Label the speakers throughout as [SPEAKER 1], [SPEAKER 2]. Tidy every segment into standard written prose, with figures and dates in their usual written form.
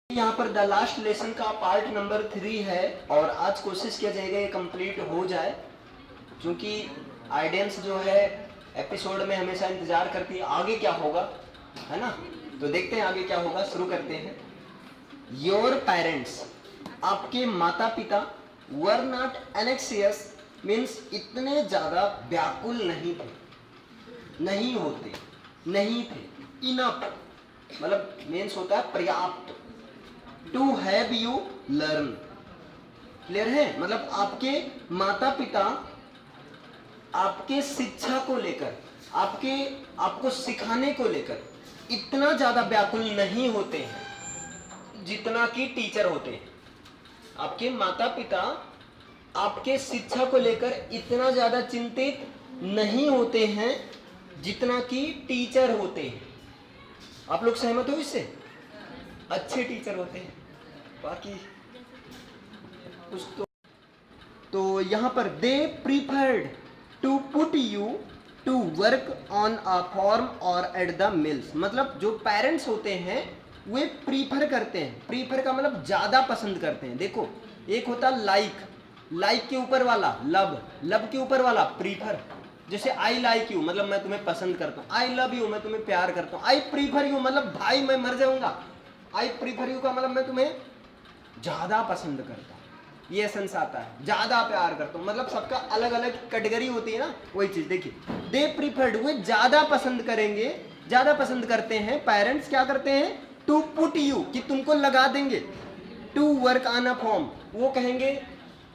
[SPEAKER 1] यहाँ पर the last lesson का पार्ट नंबर 3 है और आज कोशिश किया जाएगा ये कंप्लीट हो जाए, क्योंकि ऑडियंस जो है एपिसोड में हमेशा इंतजार करती है आगे क्या होगा, है ना। तो देखते हैं आगे क्या होगा, शुरू करते हैं। योर पेरेंट्स, आपके माता पिता, वर नॉट एनेक्सियस मीन्स इतने ज़्यादा व्याकुल नहीं थे, नहीं होते, नहीं थे। इनफ मतलब मीन्स होता है पर्याप्त। To have you learn, clear है। मतलब आपके माता पिता आपके शिक्षा को लेकर, आपको सिखाने को लेकर इतना ज्यादा व्याकुल नहीं होते हैं जितना कि टीचर होते हैं। आपके माता पिता आपके शिक्षा को लेकर इतना ज्यादा चिंतित नहीं होते हैं जितना कि टीचर होते हैं। आप लोग सहमत हो इससे? अच्छे टीचर होते हैं, बाकी कुछ तो यहाँ पर they preferred to put you to work on a farm or at the mills. मतलब जो पेरेंट्स होते हैं वे प्रीफर करते हैं, प्रीफर का मतलब ज्यादा पसंद करते हैं। देखो, एक होता लाइक, लाइक के ऊपर वाला लव, लव के ऊपर वाला प्रीफर। जैसे आई लाइक यू मतलब मैं तुम्हें पसंद करता हूँ, आई लव यू मैं तुम्हें प्यार करता हूँ, आई प्रीफर यू मतलब भाई मैं मर जाऊंगा, आई प्रीफर यू का मतलब मैं तुम्हें ज्यादा पसंद करता हूँ, ये सेंस आता है, ज्यादा प्यार करता हूँ। मतलब सबका अलग अलग कैटेगरी होती है ना, वही चीज। देखिए, दे प्रीफर्ड, वे ज्यादा पसंद करेंगे, ज्यादा पसंद करते हैं। पेरेंट्स क्या करते हैं? टू पुट यू, कि तुमको लगा देंगे। To work on a form, वो कहेंगे,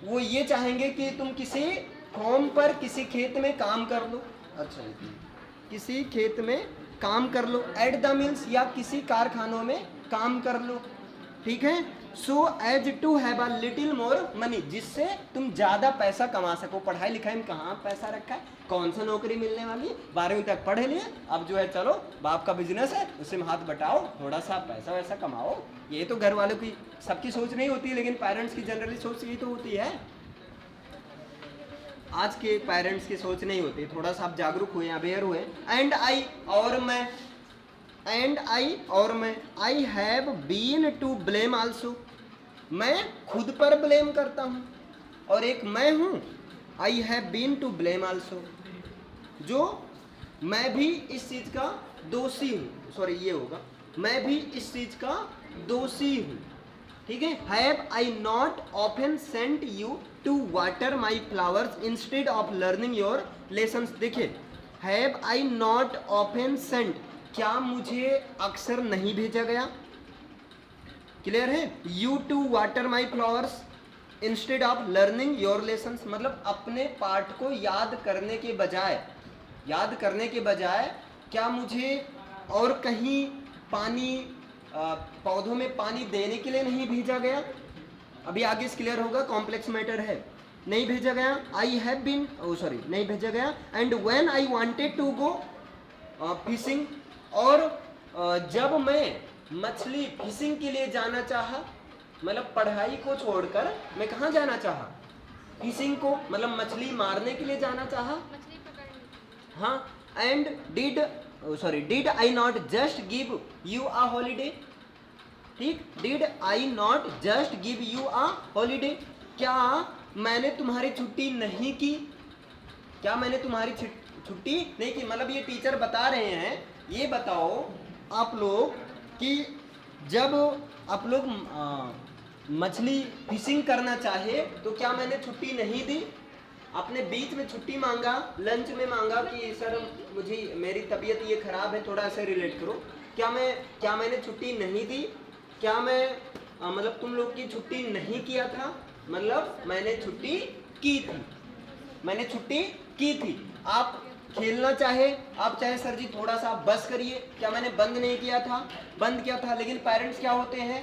[SPEAKER 1] वो ये चाहेंगे कि तुम किसी फॉर्म पर किसी खेत में काम कर लो। अच्छा, किसी खेत में काम कर लो। एट द मिल्स, या किसी कारखानों में काम कर लो, ठीक है। So as to have a little more money, जिससे तुम ज्यादा पैसा कमा सको। पढ़ाई लिखाई में कहाँ पैसा रखा है, कौन सा नौकरी मिलने वाली है, 12वीं तक पढ़े लिए, अब जो है चलो बाप का बिजनेस है उससे हाथ बटाओ, थोड़ा सा पैसा वैसा कमाओ। ये तो घर वालों की सबकी सोच नहीं होती, लेकिन पेरेंट्स की जनरली सोच यही तो होती है। आज के पेरेंट्स की सोच नहीं होती, थोड़ा सा आप जागरूक हुए, अवेयर हुए। एंड आई, और मैं, एंड आई और मैं, I have been to blame also, मैं खुद पर ब्लेम करता हूं। और एक मैं हूं, I have been to blame also, जो मैं भी इस चीज का दोषी हूं। सॉरी, ये होगा, मैं भी इस चीज का दोषी हूं, ठीक है। Have I not often sent you to water my flowers instead of learning your lessons. देखिए, have I not often sent, क्या मुझे अक्सर नहीं भेजा गया, क्लियर है। You to water my flowers instead of learning your lessons, मतलब अपने पाठ को याद करने के बजाय क्या मुझे और कहीं पानी, पौधों में पानी देने के लिए नहीं भेजा गया। अभी आगे क्लियर होगा, कॉम्प्लेक्स मैटर है। नहीं भेजा गया, आई हैव बीन, सॉरी नहीं भेजा गया। And when I wanted to go fishing, और जब मैं मछली फिशिंग के लिए जाना चाहा, मतलब पढ़ाई को छोड़कर मैं कहाँ जाना चाहा, फिशिंग को, मतलब मछली मारने के लिए जाना चाहा। हाँ, and did I not just give you a holiday, ठीक, did I not just give you a holiday, क्या मैंने तुम्हारी छुट्टी नहीं की, क्या मैंने तुम्हारी छुट्टी नहीं की। मतलब ये टीचर बता रहे हैं, ये बताओ आप लोग कि जब आप लोग मछली फिशिंग करना चाहे तो क्या मैंने छुट्टी नहीं दी। आपने बीच में छुट्टी मांगा, लंच में मांगा कि सर मुझे, मेरी तबीयत ये खराब है, थोड़ा सा रिलेट करो। क्या मैंने छुट्टी नहीं दी, क्या मैं मतलब तुम लोग की छुट्टी नहीं किया था, मतलब मैंने छुट्टी की थी, मैंने छुट्टी की थी। आप खेलना चाहे, आप चाहे सर जी थोड़ा सा बस करिए, क्या मैंने बंद नहीं किया था, बंद किया था। लेकिन पेरेंट्स क्या होते हैं,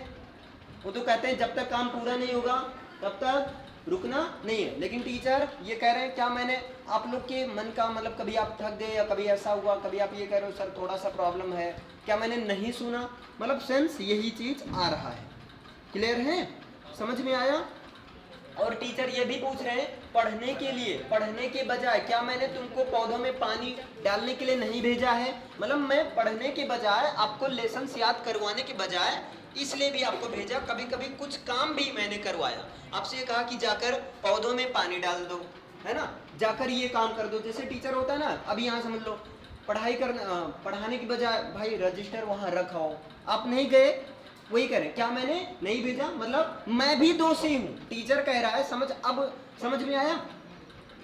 [SPEAKER 1] वो तो कहते हैं जब तक काम पूरा नहीं होगा तब तक रुकना नहीं है। लेकिन टीचर ये कह रहे हैं, क्या मैंने आप लोग के मन का, मतलब कभी आप थक गए या कभी ऐसा हुआ, कभी आप ये कह रहे हो सर थोड़ा सा प्रॉब्लम है, क्या मैंने नहीं सुना, मतलब सेंस यही चीज आ रहा है। क्लियर है, समझ में आया। और टीचर ये भी पूछ रहे हैं, पढ़ने के बजाय क्या मैंने तुमको पौधों में पानी डालने के लिए नहीं भेजा है। मतलब मैं पढ़ने के बजाय, आपको लेसन याद करवाने के बजाय इसलिए भी आपको भेजा, कभी कभी कुछ काम भी मैंने करवाया, आपसे ये कहा कि जाकर पौधों में पानी डाल दो, है ना, जाकर ये काम कर दो। जैसे टीचर होता है ना, अभी यहाँ समझ लो पढ़ाने की बजाय भाई रजिस्टर वहां रखाओ, आप नहीं गए, वही करें, क्या मैंने नहीं भेजा, मतलब मैं भी दोषी हूँ, टीचर कह रहा है। अब समझ में आया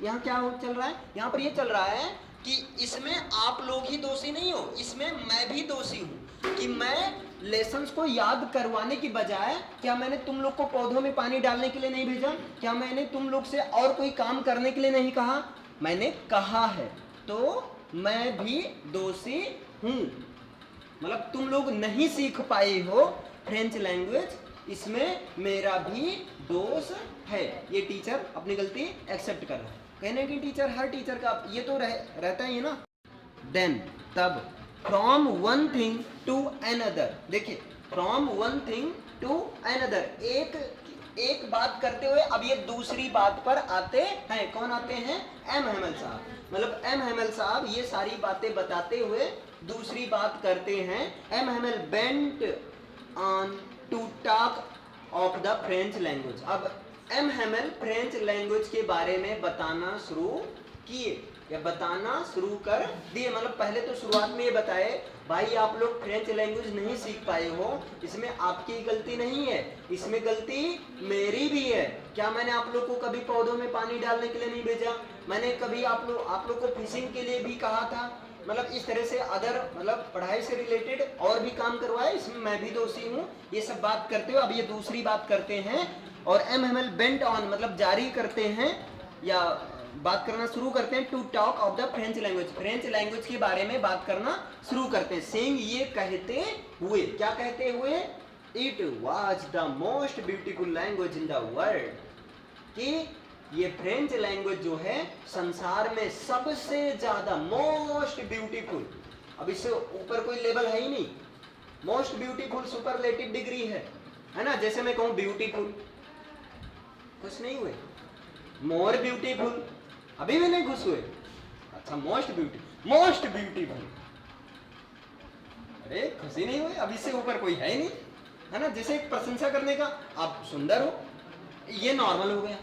[SPEAKER 1] यहाँ क्या चल रहा है? यहाँ पर ये चल रहा है कि इसमें आप लोग ही दोषी नहीं हो, इसमें मैं भी दोषी हूँ कि मैं लेसन्स को याद करवाने की बजाय, क्या मैंने तुम लोग को पौधों में पानी डालने के लिए नहीं भेजा? क्या मैंने तुम लोग से और कोई काम करने के लिए नहीं कहा? मैंने कहा है, तो मैं भी दोषी हूँ। मतलब तुम लोग नहीं सीख पाए हो फ्रेंच लैंग्वेज, इसमें मेरा भी दोष है। ये टीचर अपनी गलती एक्सेप्ट कर रहा है। कहने की टीचर, हर टीचर का ये तो रहता ही है ना। देन तब from one thing to another, देखिए from one thing to another, एक बात करते हुए अब ये दूसरी बात पर आते हैं। कौन आते हैं? एम हेमल साहब। मतलब एम हेमल साहब ये सारी बातें बताते हुए दूसरी बात करते हैं। M Hamel bent on to talk of the French language. अब एम हेमल फ्रेंच लैंग्वेज के बारे में बताना शुरू किए या बताना शुरू कर दिए। मतलब पहले तो शुरुआत में ये बताए, भाई आप लोग फ्रेंच लैंग्वेज नहीं सीख पाए हो, इसमें आपकी गलती नहीं है, इसमें गलती मेरी भी है। क्या मैंने आप लोग को कभी पौधों में पानी डालने के लिए नहीं भेजा? मैंने कभी आप लोग को फिशिंग के लिए भी कहा था? मतलब इस तरह से अदर, मतलब पढ़ाई से रिलेटेड और भी काम करवाए, इसमें मैं भी दोषी हूँ। ये सब बात करते हो अब ये दूसरी बात करते हैं और एम हेमल बेंट ऑन मतलब जारी करते हैं या बात करना शुरू करते हैं to talk of the French language, French language के बारे में बात करना शुरू करते हैं। सेइंग, ये कहते हुए, क्या कहते हुए? It was the most beautiful language in the world, कि ये फ्रेंच लैंग्वेज जो है संसार में सबसे ज्यादा मोस्ट ब्यूटीफुल, अब इससे ऊपर कोई लेवल है ही नहीं, मोस्ट ब्यूटीफुल सुपरलेटिव डिग्री है ना। जैसे मैं कहूं ब्यूटीफुल, खुश नहीं हुए? मोर ब्यूटीफुल, अभी भी नहीं खुश हुए? अच्छा, मोस्ट ब्यूटीफुल, अरे खुशी नहीं हुई? अब इससे ऊपर कोई है ही नहीं, है ना। जैसे एक प्रशंसा करने का, आप सुंदर हो, ये नॉर्मल हो गया,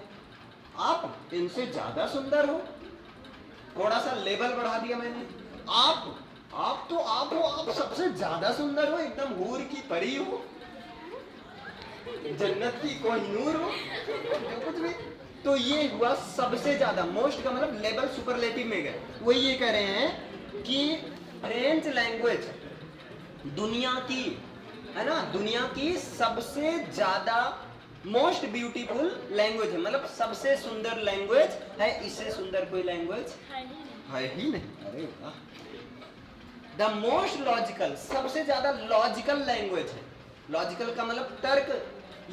[SPEAKER 1] आप इनसे ज्यादा सुंदर हो, थोड़ा सा लेवल बढ़ा दिया मैंने, आप तो आप हो, आप सबसे ज्यादा सुंदर हो, एकदम हूर की परी हो, जन्नत की कोहिनूर हो, कुछ भी। तो ये हुआ सबसे ज्यादा, मोस्ट का मतलब लेवल सुपरलेटिव में गए। वही ये कह रहे हैं कि फ्रेंच लैंग्वेज दुनिया की, है ना, दुनिया की सबसे ज्यादा मोस्ट ब्यूटीफुल लैंग्वेज है, मतलब सबसे सुंदर लैंग्वेज है, इससे सुंदर कोई लैंग्वेज है ही नहीं। अरे वाह। द मोस्ट लॉजिकल, सबसे ज्यादा लॉजिकल लैंग्वेज है, लॉजिकल का मतलब तर्क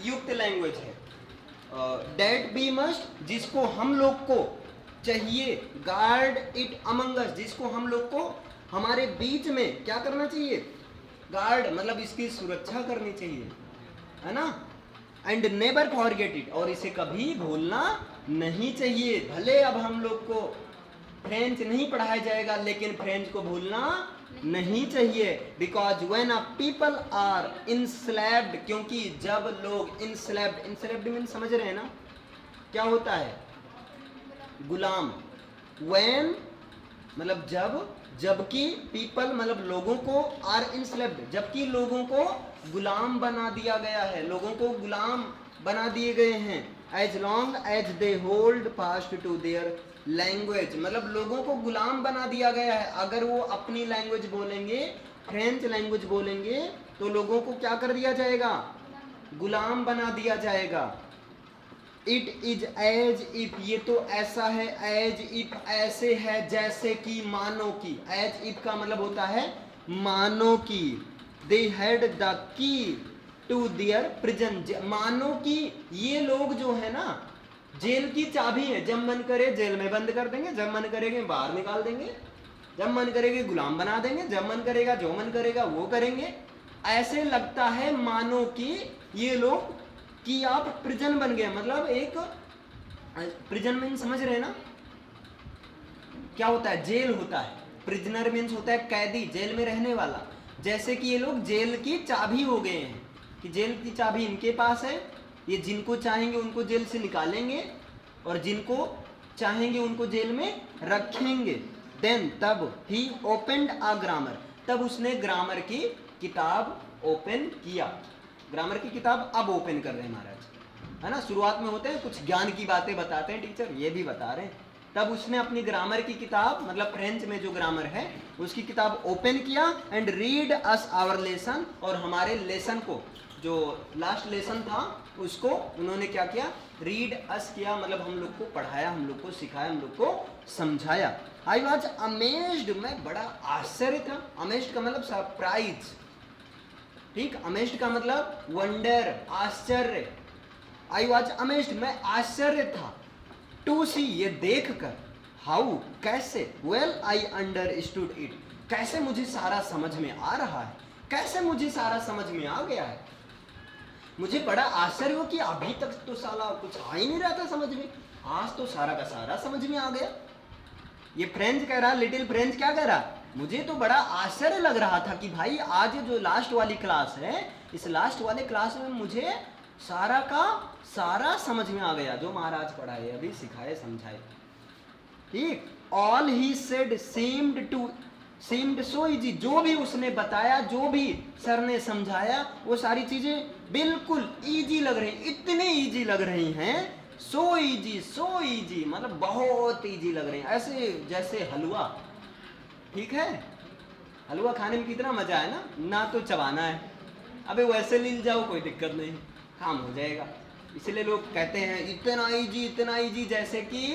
[SPEAKER 1] युक्त लैंग्वेज है। डेट बी मस्ट, जिसको हम लोग को चाहिए, गार्ड इट अमंग अस, जिसको हम लोग को हमारे बीच में क्या करना चाहिए? गार्ड मतलब इसकी सुरक्षा करनी चाहिए, है ना। एंड नेवर फॉरगेट इट, और इसे कभी भूलना नहीं चाहिए। भले अब हम लोग को फ्रेंच नहीं पढ़ाया जाएगा, लेकिन फ्रेंच को भूलना नहीं चाहिए। Because when a people are enslaved, क्योंकि जब लोग इंस्लेव्ड मीन समझ रहे हैं ना क्या होता है? गुलाम। व्हेन मतलब जबकि पीपल मतलब लोगों को, आर इंस्लेव्ड जबकि लोगों को गुलाम बना दिया गया है, लोगों को गुलाम बना दिए गए हैं। As long as they hold fast to their language, मतलब लोगों को गुलाम बना दिया गया है। अगर वो अपनी लैंग्वेज बोलेंगे, फ्रेंच लैंग्वेज बोलेंगे, तो लोगों को क्या कर दिया जाएगा? गुलाम बना दिया जाएगा। इट इज एज इफ, ये तो ऐसा है, एज इफ ऐसे है, जैसे कि, मानो की। एज इफ का मतलब होता है मानो की। They had the key to their prison, मानो की ये लोग जो है ना जेल की चाबी है, जब मन करे जेल में बंद कर देंगे, जब मन करेंगे बाहर निकाल देंगे, जब मन करेगा गुलाम बना देंगे, जब मन करेगा जो मन करेगा वो करेंगे। ऐसे लगता है मानो कि ये लोग कि आप प्रिजन बन गए, मतलब एक प्रिजन मीन समझ रहे हैं ना क्या होता है? जेल होता है। प्रिजनर मीन्स होता है कैदी, जेल में रहने वाला। जैसे कि ये लोग जेल की चाबी हो गए हैं, कि जेल की चाबी इनके पास है, ये जिनको चाहेंगे उनको जेल से निकालेंगे और जिनको चाहेंगे उनको जेल में रखेंगे। देन तब ही ओपनड अ ग्रामर, तब उसने ग्रामर की किताब ओपन किया। ग्रामर की किताब अब ओपन कर रहे हैं महाराज, है ना। शुरुआत में होते हैं कुछ ज्ञान की बातें बताते हैं टीचर, ये भी बता रहे हैं। तब उसने अपनी ग्रामर की किताब, मतलब फ्रेंच में जो ग्रामर है उसकी किताब ओपन किया and read us our lesson, और हमारे लेसन को, जो लास्ट लेसन था उसको उन्होंने क्या किया, रीड अस किया, मतलब हम लोग को पढ़ाया, हम लोग को सिखाया, हम लोग को समझाया। आई वॉज अमेज्ड, मैं बड़ा आश्चर्य था। अमेज्ड का मतलब सरप्राइज, ठीक, अमेज्ड का मतलब वंडर, आश्चर्य। आई वॉज अमेज्ड, मैं आश्चर्य था। टू सी, ये देख कर, हाउ, कैसे, वेल आई अंडरस्टूड इट, कैसे मुझे सारा समझ में आ रहा है, कैसे मुझे सारा समझ में आ गया है। मुझे बड़ा आश्चर्य हो कि अभी तक तो साला कुछ आ ही नहीं रहा था समझ में, आज तो सारा का सारा समझ में आ गया। ये फ्रेंच कह रहा, लिटिल फ्रेंच क्या कह रहा, मुझे तो बड़ा आश्चर्य लग रहा था कि भाई आज जो लास्ट वाली क्लास है, इस लास्ट वाले क्लास में मुझे सारा का सारा समझ में आ गया, जो महाराज पढ़ाए, अभी सिखाए, समझाए। ठीक, all he said seemed so easy, जो भी उसने बताया, जो भी सर ने समझाया, वो सारी चीजें बिल्कुल इजी लग रही, इतनी इजी लग रही हैं, सो इजी, मतलब बहुत इजी लग रही हैं, ऐसे जैसे हलवा। ठीक है, हलवा खाने में कितना मजा है ना, ना तो चबाना है, अबे वैसे ले जाओ कोई दिक्कत नहीं, काम हो जाएगा। इसलिए लोग कहते हैं इतना इजी, जैसे कि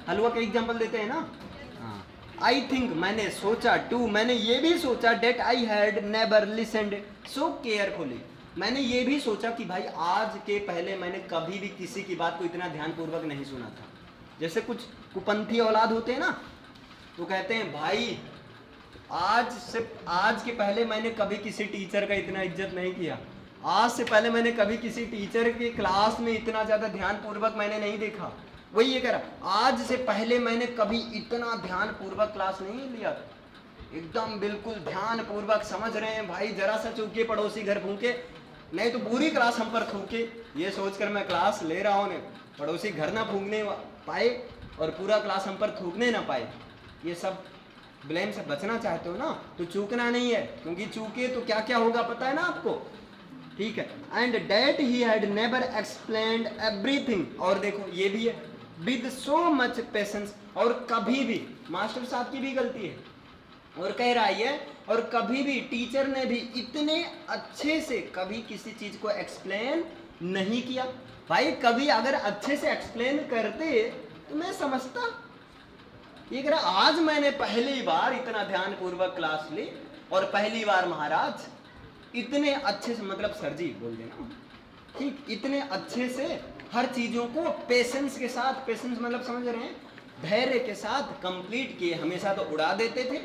[SPEAKER 1] हलवा का एग्जांपल देते हैं ना। आई थिंक, मैंने सोचा, टू, मैंने ये भी सोचा, that I had never listened so carefully, मैंने ये भी सोचा कि भाई आज के पहले मैंने कभी भी किसी की बात को इतना ध्यानपूर्वक नहीं सुना था। जैसे कुछ कुपंथी औलाद होते हैं ना, तो कहते हैं भाई आज के पहले मैंने कभी किसी टीचर का इतना इज्जत नहीं किया, आज से पहले मैंने कभी किसी टीचर के क्लास में इतना ज़्यादा ध्यानपूर्वक मैंने नहीं देखा। वही ये कह रहा, आज से पहले मैंने कभी इतना ध्यानपूर्वक क्लास नहीं लिया, एकदम बिल्कुल ध्यानपूर्वक समझ रहे हैं भाई, जरा सा चूके पड़ोसी घर फूके, नहीं तो पूरी क्लास हम पर थूके, ये सोचकर मैं क्लास ले रहा हूँ, पड़ोसी घर ना फूकने पाए और पूरा क्लास हम पर थूकने ना पाए। ये सब ब्लेम से बचना चाहते हो ना, तो चूकना नहीं है, क्योंकि चूके तो क्या क्या होगा पता है ना आपको। ठीक है, and that he had never explained everything, और देखो ये भी है, विद सो मच पेशेंस, और कभी भी, मास्टर साहब की भी गलती है, और कह रहा है, और कभी भी टीचर ने भी इतने अच्छे से कभी किसी चीज को एक्सप्लेन नहीं किया। भाई कभी अगर अच्छे से एक्सप्लेन करते तो मैं समझता। ये कह रहा, आज मैंने पहली बार इतना ध्यानपूर्वक क्लास ली, और पहली बार महाराज इतने अच्छे से, मतलब सर जी बोल देना, ठीक, इतने अच्छे से हर चीजों को पेशेंस के साथ, पेशेंस मतलब समझ रहे हैं, धैर्य के साथ कंप्लीट किए। हमेशा तो उड़ा देते थे,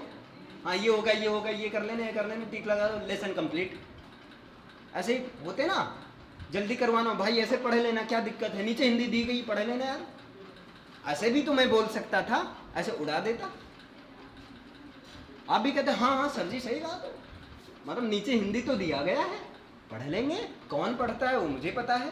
[SPEAKER 1] हाँ ये होगा, ये कर लेने, टिक लगा दो, लेसन कंप्लीट, ऐसे ही होते ना, जल्दी करवाना भाई, ऐसे पढ़ लेना, क्या दिक्कत है, नीचे हिंदी दी गई, पढ़ लेना यार, ऐसे भी तो मैं बोल सकता था, ऐसे उड़ा देता। आप भी कहते हाँ सर जी सही कहा, तो मतलब नीचे हिंदी तो दिया गया है, पढ़ लेंगे, कौन पढ़ता है वो मुझे पता है।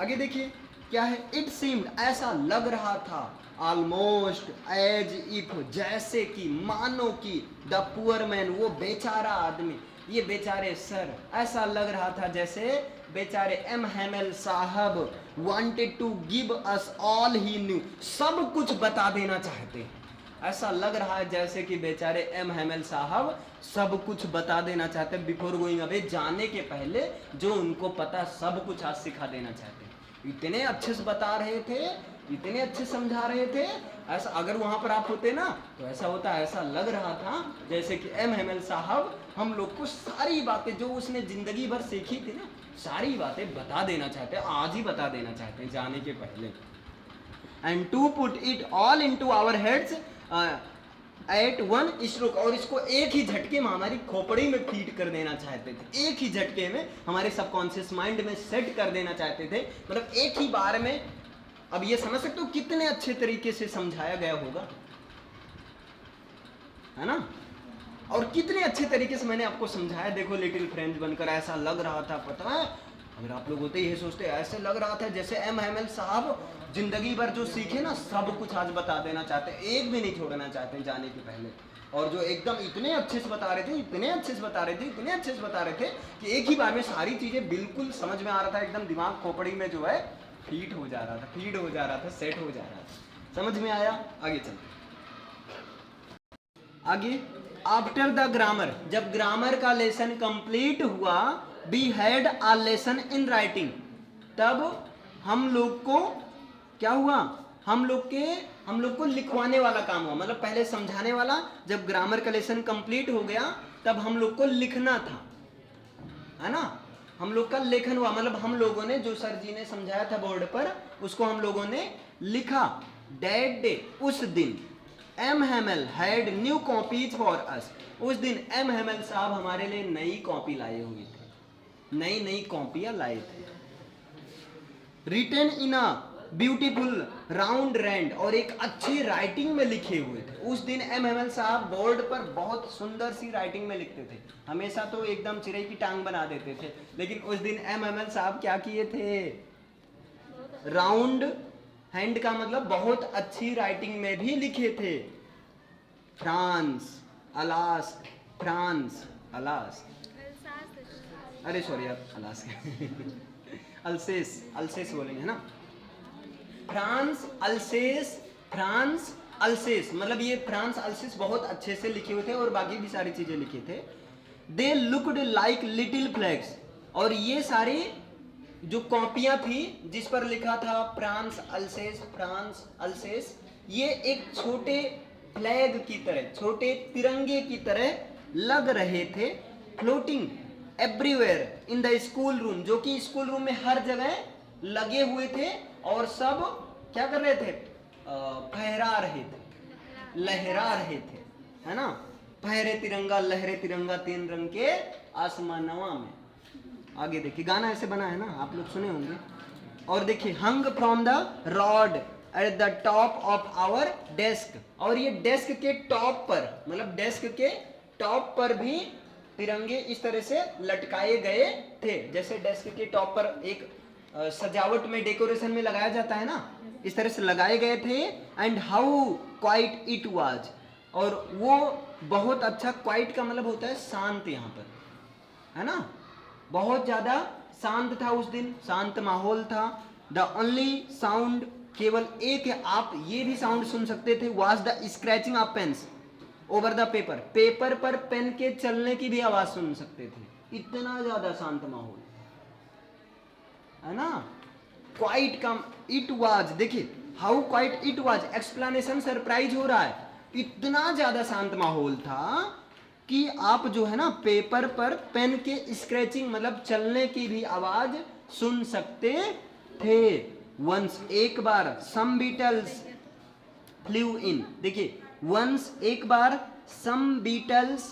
[SPEAKER 1] आगे देखिए क्या है, इट सीम्ड, ऐसा लग रहा था, ऑलमोस्ट एज इफ, जैसे कि, मानो कि, द पुअर मैन, वो बेचारा आदमी, ये बेचारे सर, ऐसा लग रहा था जैसे बेचारे एम हैमेल साहब wanted to give us all he knew, सब कुछ बता देना चाहते हैं। ऐसा लग रहा है जैसे कि बेचारे एम हैमेल साहब सब कुछ बता देना चाहते हैं, बिफोर गोइंग अवे, जाने के पहले जो उनको पता सब कुछ आज सिखा देना चाहते हैं। इतने अच्छे से बता रहे थे, इतने अच्छे समझा रहे थे, ऐसा अगर वहां पर आप होते ना तो ऐसा होता, ऐसा लग रहा था जैसे कि एम हैमेल साहब हम लोग को सारी बातें जो उसने जिंदगी भर सीखी थी ना, सारी बातें बता देना चाहते हैं, आज ही बता देना चाहते हैं जाने के पहले। And to put it all into our heads at one stroke, और इसको एक ही झटके में हमारी खोपड़ी में फीड कर देना चाहते थे, एक ही झटके में हमारे सबकॉन्शियस माइंड में सेट कर देना चाहते थे, मतलब एक ही बार में। अब ये समझ सकते हो कितने अच्छे तरीके से समझाया गया होगा, है ना। और कितने अच्छे तरीके से मैंने आपको समझाया। देखो लिटिल फ्रेंड्स बनकर ऐसा लग रहा था, पता है अगर आप लोग होते ये सोचते ऐसे लग रहा था जैसे एम हैमेल साहब जिंदगी भर जो सीखे ना सब कुछ आज बता देना चाहते हैं, एक भी नहीं छोड़ना चाहते जाने के पहले। और जो एकदम इतने अच्छे से बता रहे थे, इतने अच्छे से बता रहे थे, इतने अच्छे से बता रहे थे कि एक ही बार में सारी चीजें बिल्कुल समझ में आ रहा था, एकदम दिमाग खोपड़ी में जो है फीड हो जा रहा था, फीड हो जा रहा था, सेट हो जा रहा था। समझ में आया? आगे चलते आगे। आफ्टर द ग्रामर, जब ग्रामर का लेसन कंप्लीट हुआ, we had a lesson in writing, तब हम लोग को क्या हुआ, हम लोग को लिखवाने वाला काम हुआ। मतलब पहले समझाने वाला, जब ग्रामर का लेसन कंप्लीट हो गया तब हम लोग को लिखना था, है ना, हम लोग का लेखन हुआ। मतलब हम लोगों ने जो सर जी ने समझाया था बोर्ड पर उसको हम लोगों ने लिखा। दैट डे, उस दिन, M Hamel had new copies for us, उस दिन एम हैमेल साहब हमारे लिए नई कॉपी लाए हुए थे, नई कॉपियां लाए थे। Written in a beautiful round hand, और एक अच्छी राइटिंग में लिखे हुए थे। उस दिन एम हैमेल साहब बोर्ड पर बहुत सुंदर सी राइटिंग में लिखते थे। हमेशा तो एकदम चिड़ै की टांग बना देते थे, लेकिन उस दिन एम हैमेल साहब क्या किए थे, राउंड हैंड का मतलब बहुत अच्छी राइटिंग में भी लिखे थे। फ्रांस अलास्क, फ्रांस अलास्क, अरे सॉरी आप अलास्क अल्सेस, अल्सेस बोलेंगे ना, फ्रांस अल्सेस, फ्रांस अल्सेस, मतलब ये फ्रांस अल्सेस बहुत अच्छे से लिखे हुए थे और बाकी भी सारी चीजें लिखे थे। They looked like little flags, और ये सारी जो कॉपियां थी जिस पर लिखा था फ्रांस अल्सेस, फ्रांस अल्सेस, ये एक छोटे फ्लैग की तरह, छोटे तिरंगे की तरह लग रहे थे। Floating everywhere in the school room, जो कि स्कूल रूम में हर जगह लगे हुए थे और सब क्या कर रहे थे, फहरा रहे थे, लहरा रहे थे, है ना। फहरे तिरंगा लहरे तिरंगा तीन रंग के आसमानवा में। आगे देखिए, गाना ऐसे बना है ना, आप लोग सुने होंगे। और देखिए, hung from the rod at the top of our desk, और ये डेस्क के टॉप पर, मतलब डेस्क के टॉप पर भी तिरंगे इस तरह से लटकाए गए थे, जैसे डेस्क के टॉप पर एक सजावट में, डेकोरेशन में लगाया जाता है ना, इस तरह से लगाए गए थे। And how quite it was, और वो बहुत अच्छा, क्वाइट का मतलब होता है शांत, यहाँ पर, है ना, बहुत ज्यादा शांत था उस दिन, शांत माहौल था। द ओनली साउंड, केवल एक है, आप ये भी साउंड सुन सकते थे, was the scratching of pens over the paper, paper पर पेन के चलने की भी आवाज सुन सकते थे, इतना ज्यादा शांत माहौल, है ना। क्वाइट का इट वाज, देखिए how quite it was, explanation surprise हो रहा है, इतना ज्यादा शांत माहौल था कि आप जो है ना पेपर पर पेन के स्क्रैचिंग मतलब चलने की भी आवाज सुन सकते थे। वंस, एक बार, सम बीटल्स फ्लू इन, देखिए वंस, एक बार, some beetles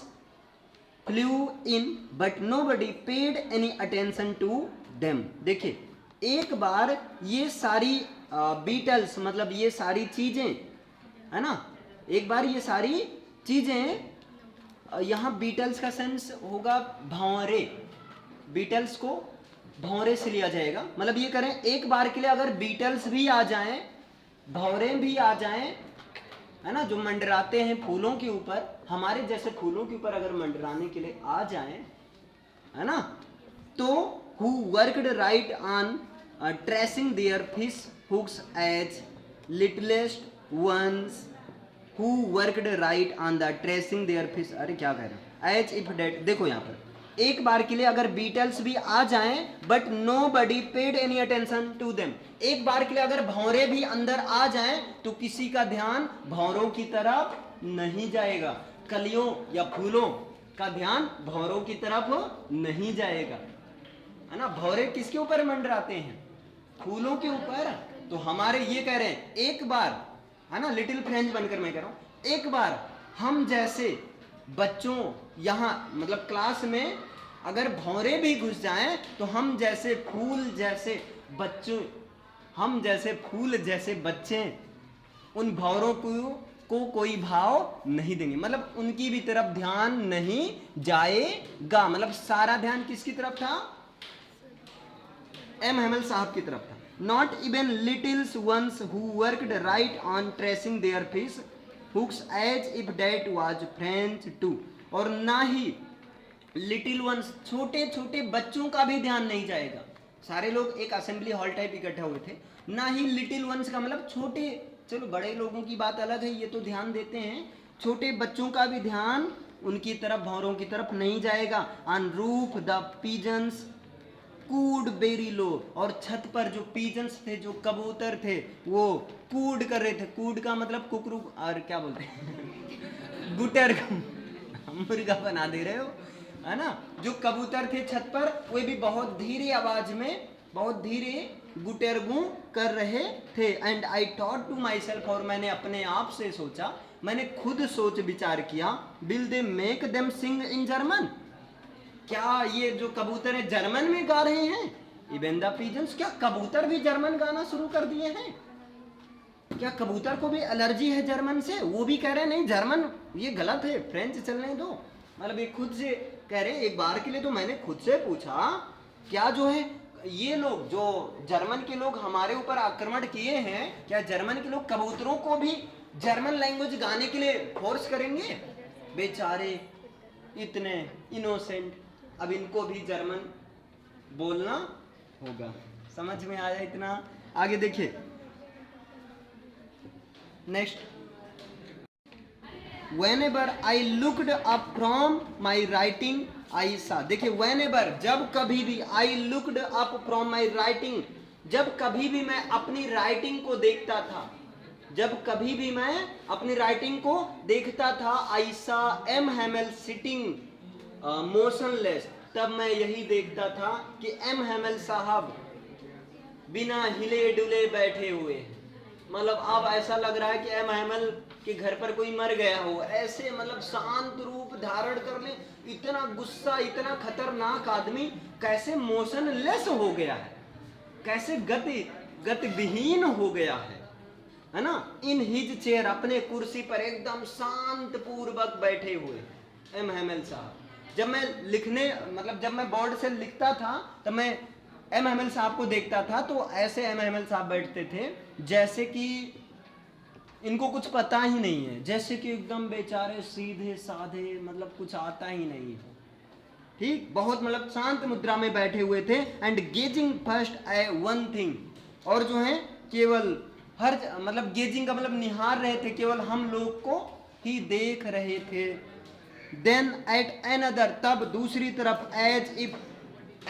[SPEAKER 1] flew in but nobody paid any attention to them, देखिए एक बार ये सारी बीटल्स मतलब ये सारी चीजें, है ना, एक बार ये सारी चीजें, यहाँ बीटल्स का सेंस होगा भंवरे, बीटल्स को भंवरे से लिया जाएगा, मतलब ये करें एक बार के लिए अगर बीटल्स भी आ जाएं, भंवरे भी आ जाएं, है ना, जो मंडराते हैं फूलों के ऊपर, हमारे जैसे फूलों के ऊपर अगर मंडराने के लिए आ जाएं, है ना, तो who worked right on tracing their fish hooks as littlest ones, who worked right on the tracing their fish, अरे क्या कह रहे हैं, as if that, देखो यहाँ पर एक बार के लिए अगर बीटल्स भी आ जाएं but nobody paid any attention to them, एक बार के लिए अगर भंवरे भी अंदर आ जाएं तो किसी का ध्यान भंवरों की तरफ नहीं जाएगा, कलियों या फूलों का ध्यान भंवरों की तरफ नहीं जाएगा, है ना। भंवरे किसके ऊपर मंडराते हैं, फूलों के ऊपर। तो हमारे ये कह रहे हैं एक बार, है ना, लिटिल फ्रेंड्स बनकर मैं कह रहा हूं, एक बार हम जैसे बच्चों यहाँ मतलब क्लास में अगर भंवरे भी घुस जाएं तो हम जैसे फूल जैसे बच्चों, हम जैसे फूल जैसे बच्चे उन भंवरों को को कोई भाव नहीं देंगे, मतलब उनकी भी तरफ ध्यान नहीं जाएगा। मतलब सारा ध्यान किसकी तरफ था? एम हैमल साहब की तरफ था। Not even littles ones who worked right on tracing their fish hooks as if that was French too. और ना ही लिटिल वंस, छोटे छोटे बच्चों का भी ध्यान नहीं जाएगा। सारे लोग एक असेंबली हॉल टाइप इकट्ठा हुए थे, ना ही लिटिल वंस का मतलब छोटे, चलो बड़े लोगों की बात अलग है, ये तो ध्यान देते हैं, छोटे बच्चों का भी ध्यान उनकी तरफ, भौरों की तरफ नहीं जाएगा। On roof the pigeons could very low. और छत पर जो पीजन्स थे, जो कबूतर थे, वो कूड कर रहे थे। कूड का मतलब कुकरू, और क्या बोलते हैं गुटर, मुर्गा बना दे रहे हो, है ना। जो कबूतर थे छत पर, वे भी बहुत धीरे आवाज में, बहुत धीरे गुटेरगू कर रहे थे। And I thought to myself, और मैंने अपने आप से सोचा, मैंने खुद सोच विचार किया, will they make them sing in German? क्या ये जो कबूतर है जर्मन में गा रहे हैं? इवन द पिजन्स, क्या कबूतर भी जर्मन गाना शुरू कर दिए हैं? क्या कबूतर को भी एलर्जी है जर्मन से? वो भी कह रहे हैं नहीं जर्मन ये गलत है, फ्रेंच चलने दो। मतलब ये खुद से कह रहे, एक बार के लिए तो मैंने खुद से पूछा, क्या जो है ये लोग, जो जर्मन के लोग हमारे ऊपर आक्रमण किए हैं, क्या जर्मन के लोग कबूतरों को भी जर्मन लैंग्वेज गाने के लिए फोर्स करेंगे? बेचारे इतने इनोसेंट, अब इनको भी जर्मन बोलना होगा। समझ में आया इतना? आगे देखिए next. Whenever I looked up from my writing, I saw। देखिए whenever, जब कभी भी, I looked up from my writing, जब कभी भी मैं अपनी राइटिंग को देखता था, जब कभी भी मैं अपनी राइटिंग को देखता था, I saw M Hamel sitting motionless, तब मैं यही देखता था कि M Hamel साहब बिना हिले डुले बैठे हुए। मतलब अब ऐसा लग रहा है कि एम हैमल के घर पर कोई मर गया हो, ऐसे मतलब शांत रूप धारण कर ले। इतना गुस्सा, इतना खतरनाक आदमी कैसे मोशनलेस हो गया है, कैसे गतिविहीन हो गया है ना। इन हिज चेयर, अपने कुर्सी पर एकदम शांत पूर्वक बैठे हुए एम हैमल साहब। जब मैं लिखने, मतलब जब मैं बोर्ड से लिखता था, तब मैं एम हैमल साहब को देखता था, तो ऐसे एम हैमल साहब बैठते थे जैसे कि इनको कुछ पता ही नहीं है, जैसे कि एकदम बेचारे सीधे साधे, मतलब कुछ आता ही नहीं है। ठीक, बहुत मतलब शांत मुद्रा में बैठे हुए थे। And gazing first a one thing, और जो है केवल हर, मतलब गेजिंग का मतलब निहार रहे थे, केवल हम लोग को ही देख रहे थे। देन एट एनदर, तब दूसरी तरफ, एज इफ,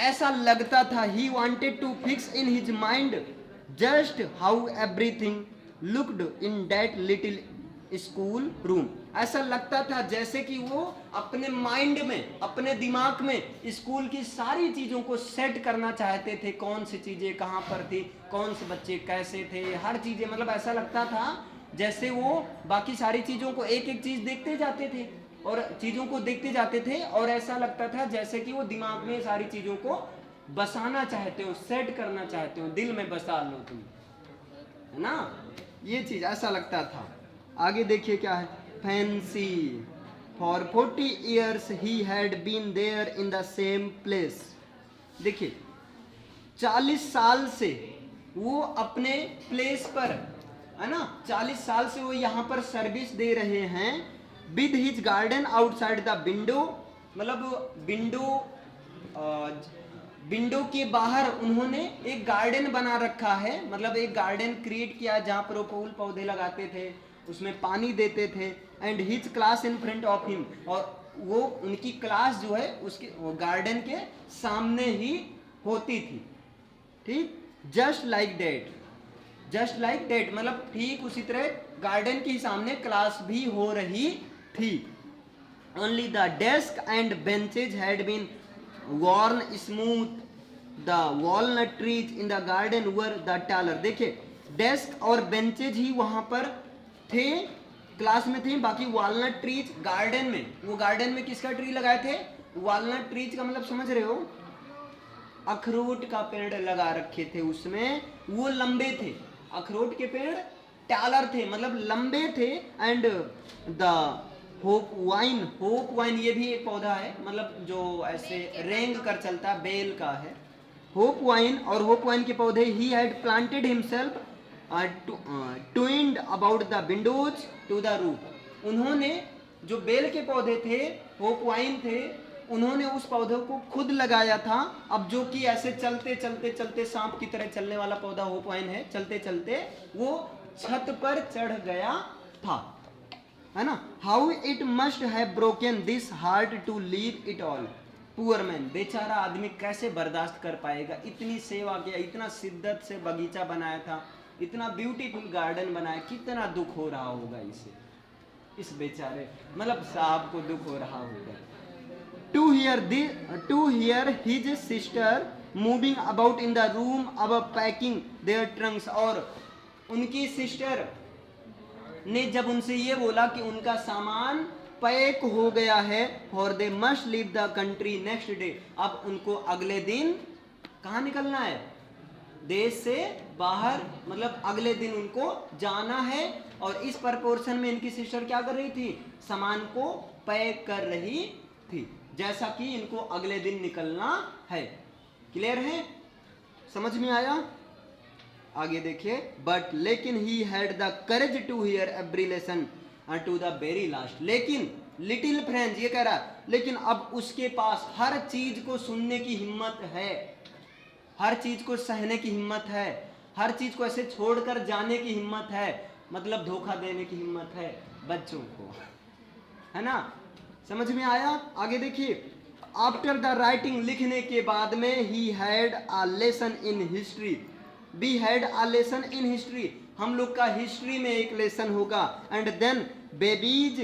[SPEAKER 1] ऐसा लगता था, he wanted to fix in his mind just how everything looked in that little school room. ऐसा लगता था जैसे कि वो अपने माइंड में, अपने दिमाग में स्कूल की सारी चीजों को सेट करना चाहते थे, कौन सी चीजें कहाँ पर थी, कौन से बच्चे कैसे थे, हर चीजें। मतलब ऐसा लगता था जैसे वो बाकी सारी चीजों को एक एक चीज देखते जाते थे, और चीजों को देखते जाते थे, और ऐसा लगता था जैसे कि वो दिमाग में सारी चीजों को बसाना चाहते हो, सेट करना चाहते हो, दिल में बसा लो तुम, है ना। ये चीज ऐसा लगता था। आगे देखिए क्या है। Fancy for 40 years he had been there in the same place. देखिए 40 साल से वो अपने प्लेस पर, है ना, 40 साल से वो यहाँ पर सर्विस दे रहे हैं। With his garden outside the window, मतलब विंडो के बाहर उन्होंने एक गार्डन बना रखा है, मतलब एक गार्डन क्रिएट किया जहाँ पर वो फूल पौधे लगाते थे, उसमें पानी देते थे। And his class in front of him, और वो उनकी क्लास जो है उसके वो गार्डन के सामने ही होती थी। ठीक, just like that, just like that, मतलब ठीक उसी तरह गार्डन के सामने क्लास भी हो रही थी। Only the desk and benches had been worn smooth, the walnut trees in the garden were the taller। देखिए डेस्क और बेंचेज ही वहां पर थे, क्लास में थे, बाकी वॉलनट ट्रीज गार्डन में, वो गार्डन में किसका ट्री लगाए थे? वॉलनट ट्रीज का मतलब समझ रहे हो, अखरोट का पेड़ लगा रखे थे उसमें, वो लंबे थे। अखरोट के पेड़ टैलर थे मतलब लंबे थे, एंड द होप वाइन ये भी एक पौधा है, मतलब जो ऐसे रेंग कर चलता है, बेल का है होप वाइन के पौधे ही had planted himself twined about the windows to the roof. उन्होंने जो बेल के पौधे थे, होप वाइन थे, उन्होंने उस पौधे को खुद लगाया था। अब जो कि ऐसे चलते चलते चलते सांप की तरह चलने वाला पौधा होप वाइन है, चलते चलते वो छत पर चढ़ गया था, है ना। How it must have broken this heart to leave it all, poor man, बेचारा आदमी कैसे बर्दाश्त कर पाएगा, इतनी सेवा किया, इतना शिद्दत से बगीचा बनाया था, इतना ब्यूटीफुल गार्डन बनाया, कितना दुख हो रहा होगा इसे, इस बेचारे मतलब साहब को दुख हो रहा होगा। To hear his sister moving about in the room above packing their trunks, और उनकी सिस्टर ने जब उनसे ये बोला कि उनका सामान पैक हो गया है, और they must leave the country next day, अब उनको अगले दिन कहाँ निकलना है, देश से बाहर, मतलब अगले दिन उनको जाना है। और इस प्रपोर्शन में इनकी सिस्टर क्या कर रही थी, सामान को पैक कर रही थी, जैसा कि इनको अगले दिन निकलना है। क्लियर है, समझ में आया? आगे देखिए, बट लेकिन he had the courage to hear every lesson to the very last, लेकिन लिटिल फ्रेंड्स ये कह रहा है, लेकिन अब उसके पास हर चीज को सुनने की हिम्मत है, हर चीज को सहने की हिम्मत है, हर चीज को ऐसे छोड़कर जाने की हिम्मत है, मतलब धोखा देने की हिम्मत है बच्चों को, है ना। समझ में आया? आगे देखिए, आफ्टर द राइटिंग, लिखने के बाद में, he had a lesson in history, we had a lesson in history, हम लोग का हिस्ट्री में एक लेसन होगा। And then babies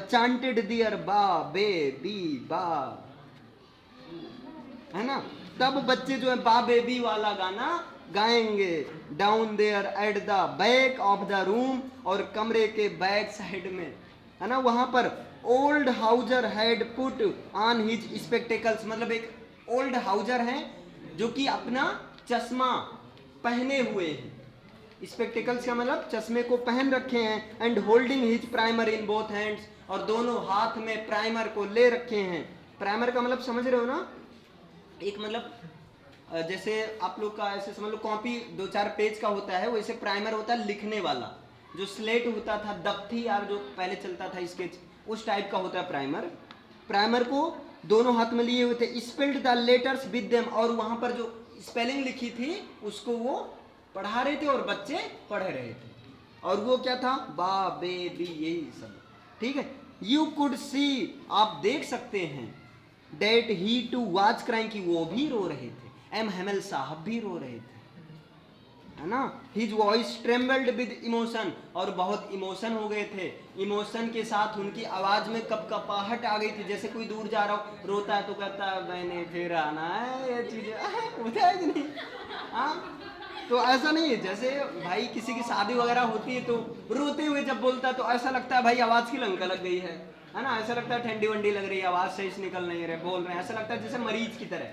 [SPEAKER 1] chanted their ba baby बा, है ना, तब बच्चे जो है बा बेबी वाला गाना गाएंगे। Down there at the back of the room, और कमरे के बैक साइड में, है ना, वहां पर old Houser had put on his spectacles, मतलब एक ओल्ड हाउजर है जो कि अपना चश्मा पहने हुए हैं, स्पेक्टेकल्स का मतलब चश्मे को पहन रखे हैं। And holding his primer in both hands, और दोनों हाथ में प्राइमर को ले रखे हैं। प्राइमर का मतलब समझ रहे हो ना, एक मतलब जैसे आप लोग का ऐसे समझ लो कॉपी 2-4 पेज का होता है, वैसे प्राइमर होता है लिखने वाला, जो स्लेट होता था, दफ्ती यार जो पहले चलता था स्केच, उस टाइप का होता है प्राइमर। प्राइमर को दोनों हाथ में लिए हुए थे। Spelled the letters with them, और वहां पर जो स्पेलिंग लिखी थी उसको वो पढ़ा रहे थे और बच्चे पढ़ रहे थे, और वो क्या था, बा बे बी, यही सब, ठीक है। यू कुड सी, आप देख सकते हैं, that he too was crying, की वो भी रो रहे थे, एम हेमल साहब भी रो रहे थे, है ना। His voice trembled with emotion, और बहुत इमोशन हो गए थे, इमोशन के साथ उनकी आवाज में कपकपाहट आ गई थी, जैसे कोई दूर जा रहा हो, रोता है तो कहता है मैंने फिर आना है, ये चीजें होता है कि नहीं, हाँ। तो ऐसा नहीं है, जैसे भाई किसी की शादी वगैरह होती है तो रोते हुए जब बोलता है तो ऐसा लगता है भाई आवाज की लंका लग गई है ना, ऐसा लगता है ठंडी वंडी लग रही है, आवाज सही से निकल नहीं रहे, बोल रहे हैं, ऐसा लगता है जैसे मरीज की तरह,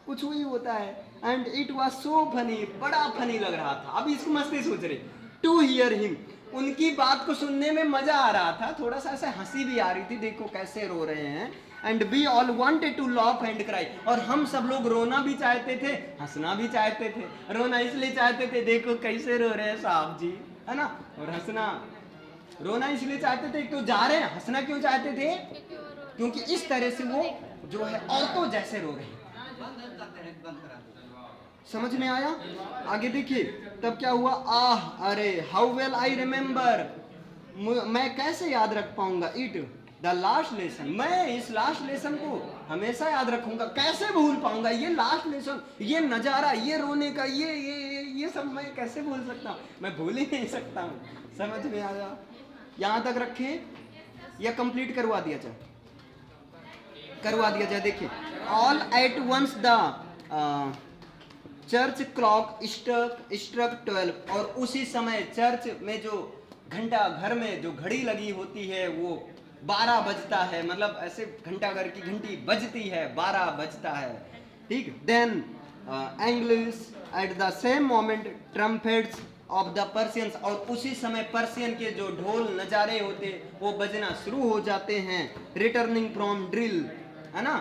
[SPEAKER 1] कुछ वही होता है। And it was so funny, बड़ा फनी लग रहा था। अब इसको मस्ती सोच रही, टू हियर हिम, उनकी बात को सुनने में मजा आ रहा था, थोड़ा सा ऐसे हंसी भी आ रही थी, देखो कैसे रो रहे हैं। And we all wanted to laugh and cry, और हम सब लोग रोना भी चाहते थे, हंसना भी चाहते थे। रोना इसलिए चाहते थे, देखो कैसे रो रहे हैं साहब जी, है ना, और हंसना, रोना इसलिए चाहते थे, तो जा रहे हैं, हंसना क्यों चाहते थे, क्योंकि इस तरह से वो जो है औरतों जैसे रो रहे हैं। समझ में आया? आगे देखिए, तब क्या हुआ, आह अरे, हाउ वेल आई रिमेम्बर, मैं कैसे याद रख पाऊंगा, इट द लास्ट लेसन, मैं इस लास्ट लेसन को हमेशा याद रखूंगा, कैसे भूल पाऊंगा ये लास्ट लेसन, ये नजारा, ये रोने का, ये सब मैं कैसे भूल सकता हूँ, मैं भूल ही नहीं सकता हूँ। समझ में आया? यहाँ तक रखे या कंप्लीट करवा दिया जाए, करवा दिया जाए। देखिए, all at once the church clock struck 12, और उसी समय चर्च में जो घंटा घर में जो घड़ी लगी होती है वो 12 बजता है, मतलब ऐसे घंटा घर की घंटी बजती है, 12 बजता है, ठीक। Then Angelus at the same moment trumpets of the Prussians, और उसी समय पर्सियन के जो ढोल नजारे होते वो बजना शुरू हो जाते हैं। रिटर्निंग फ्रॉम ड्रिल, है ना,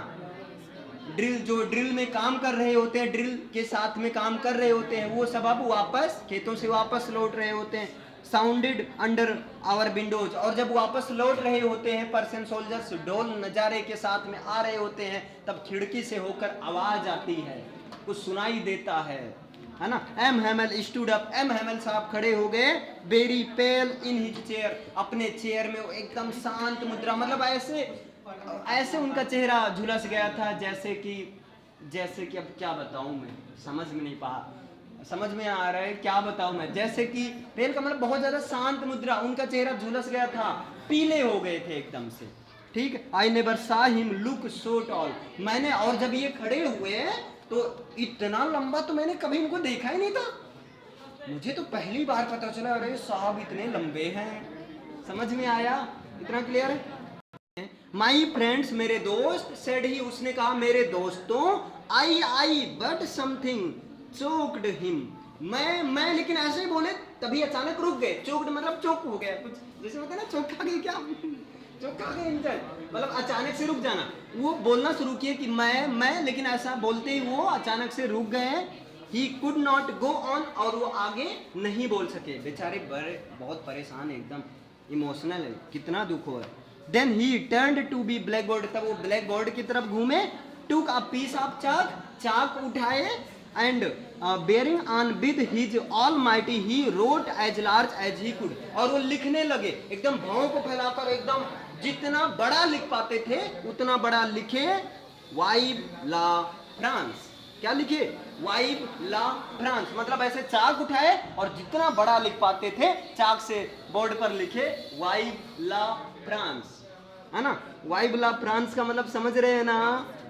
[SPEAKER 1] ड्रिल, जो ड्रिल में काम कर रहे होते हैं, ड्रिल के साथ में काम कर रहे होते हैं, वो सब अब वापस खेतों से वापस लौट रहे होते हैं। साउंडेड अंडर आवर विंडोज, और जब वापस लौट रहे होते हैं पर्शियन सोल्जर्स, ढोल नजारे के साथ में आ रहे होते हैं, तब खिड़की से होकर आवाज आती है, कुछ सुनाई देता है ना। M Hemal stood up, M Hemal साहब खड़े हो गए, very pail in his chair, अपने चेयर में वो एकदम शांत मुद्रा, मतलब ऐसे उनका चेहरा झुलस गया था, जैसे कि अब क्या बताऊं मैं, समझ में नहीं समझ में आ रहा है क्या बताऊं मैं, जैसे कि पेल का मतलब बहुत ज्यादा शांत मुद्रा, उनका चेहरा झुलस गया था, पीले हो गए थे एकदम से, ठीक। आई नेवर सा हिम लुक सो टॉल, मैंने, और जब ये खड़े हुए तो इतना लंबा तो मैंने कभी इनको देखा ही नहीं था, मुझे तो पहली बार पता चला, अरे साहब इतने लंबे हैं। समझ में आया, इतना क्लियर है। माई फ्रेंड्स, मेरे दोस्त, सेड ही, उसने कहा मेरे दोस्तों, आई बट समथिंग चोक्ड हिम, मैं लेकिन ऐसे ही बोले, तभी अचानक रुक गए। चोक्ड मतलब चोक हो गया, कुछ जैसे होता है ना, चोक खा गए, क्या चोक खा गए इंजन, मतलब अचानक से रुक जाना। वो बोलना शुरू किए कि मैं, लेकिन ऐसा बोलते ही वो अचानक से रुक गए। He could not go on, और वो आगे नहीं बोल सके, बेचारे बहुत परेशान है, एकदम इमोशनल है, कितना दुख हो है। Then he turned to be blackboard, तब वो ब्लैक बोर्ड की तरफ घूमे, टुक अ पीस ऑफ चाक उठाए, and bearing on with his almighty he wrote as large as he could, और वो लिखने लगे, एकदम भावों को फैलाकर, एकदम जितना बड़ा लिख पाते थे उतना बड़ा लिखे। वाइव ला फ्रांस, क्या लिखे, वाइव ला फ्रांस, मतलब ऐसे चाक उठाए और जितना बड़ा लिख पाते थे चाक से बोर्ड पर लिखे वाइव ला फ्रांस, है ना। वाइव ला फ्रांस का मतलब समझ रहे हैं ना,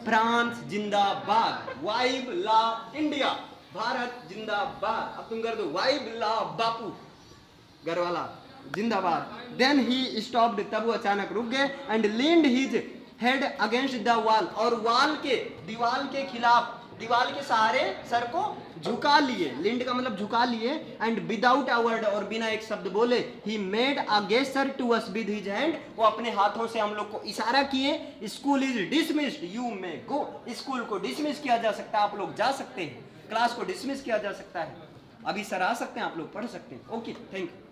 [SPEAKER 1] फ्रांस जिंदाबाद, वाइव ला इंडिया, भारत जिंदाबाद। अब तुम कर दो वाइव ला बापू, घर वाला जिंदाबाद। देन ही स्टॉप्ड, तब वो अचानक रुक गए, and leaned his head against the wall, और दीवाल के खिलाफ, दीवाल के सहारे सर को झुका लिए, लिंड का मतलब झुका लिए, एंड विदाउट अ वर्ड, और बिना एक शब्द बोले, he made a gesture to us with his hand, वो अपने हाथों से हम लोग को इशारा किए। School is dismissed, you may go, school को डिसमिस किया जा सकता है, आप लोग जा सकते हैं, क्लास को डिसमिस किया जा सकता है, अभी सर आ सकते हैं, आप लोग पढ़ सकते हैं। Okay, thank you.